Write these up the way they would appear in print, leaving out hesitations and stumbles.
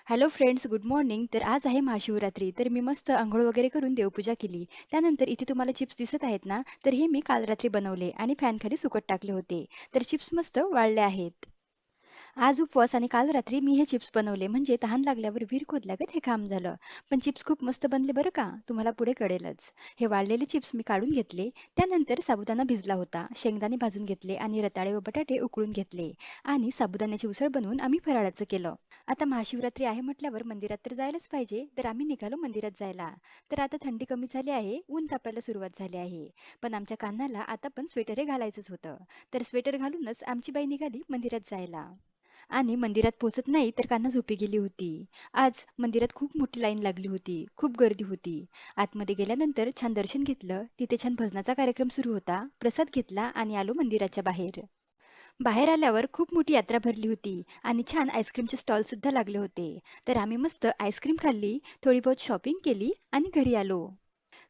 Hello friends, good morning. तर आज आहे महाशिवरात्री. तर मी मस्त अंघोळ वगैरे करून देवपूजा केली. त्यानंतर इथे तुम्हाला चिप्स दिसत आहेत ना, तर हे मी काल रात्री बनवले आणि फॅनखाली सुकत टाकले होते. तर चिप्स मस्त वाळले आहेत. आज उपवास आणि काल रात्री मी हे चिप्स बनवले म्हणजे तहान लागल्यावर विहीर खोदल्यागत हे काम झालं. पण चिप्स खूप मस्त बनले बरं का, तुम्हाला पुढे कळेलच. हे वाळलेले चिप्स मी काढून घेतले. त्यानंतर साबुदाणा भिजला होता, शेंगदाणे भाजून घेतले आणि रताळे व बटाटे उकळून घेतले आणि साबुदाण्याची उसळ बनवून आम्ही फराळाचं केलं. आता महाशिवरात्री आहे म्हटल्यावर मंदिरात तर जायलाच पाहिजे, तर आम्ही निघालो मंदिरात जायला. तर आता थंडी कमी झाली आहे, ऊन तापायला सुरुवात झाली आहे. पण आमच्या कान्हाला आता पण स्वेटर हे घालायचंच होतं. तर स्वेटर घालूनच आमची बाई निघाली मंदिरात जायला. आणि मंदिरात पोहोचत नाही तर कान्हा झोपी गेली होती. आज मंदिरात खूप मोठी लाईन लागली होती, खूप गर्दी होती. आतमध्ये गेल्यानंतर छान दर्शन घेतलं. तिथे छान भजनाचा कार्यक्रम सुरू होता. प्रसाद घेतला आणि आलो मंदिराच्या बाहेर. बाहेर आल्यावर खूप मोठी यात्रा भरली होती आणि छान आईस्क्रीमचे स्टॉल सुद्धा लागले होते. तर आम्ही मस्त आईस्क्रीम खाल्ली, थोडी बहुत शॉपिंग केली आणि घरी आलो.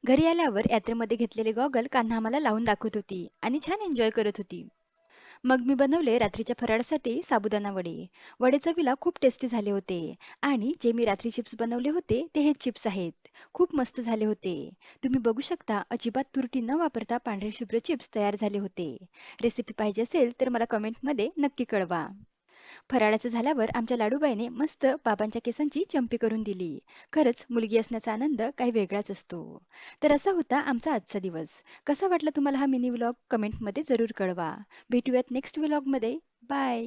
घरी आल्यावर यात्रेमध्ये घेतलेले गॉगल कान्हा आम्हाला लावून दाखवत होती आणि छान एन्जॉय करत होती. मग मी बनवले रात्रीच्या फराळासाठी साबुदाणा वडे. वडे चवीला खूप टेस्टी झाले होते आणि जे मी रात्री चिप्स बनवले होते ते हे चिप्स आहेत. खूप मस्त झाले होते. तुम्ही बघू शकता अजिबात तुरटी न वापरता पांढरे शुभ्र चिप्स तयार झाले होते. रेसिपी पाहिजे असेल तर मला कमेंटमध्ये नक्की कळवा. फराळाचं झाल्यावर आमच्या लाडूबाईने मस्त बाबांच्या केसांची चंपी करून दिली. खरंच मुलगी असण्याचा आनंद काही वेगळाच असतो. तर असा होता आमचा आजचा दिवस. कसा वाटला तुम्हाला हा मिनी व्लॉग कमेंटमध्ये जरूर कळवा. भेटूयात नेक्स्ट व्लॉगमध्ये. बाय.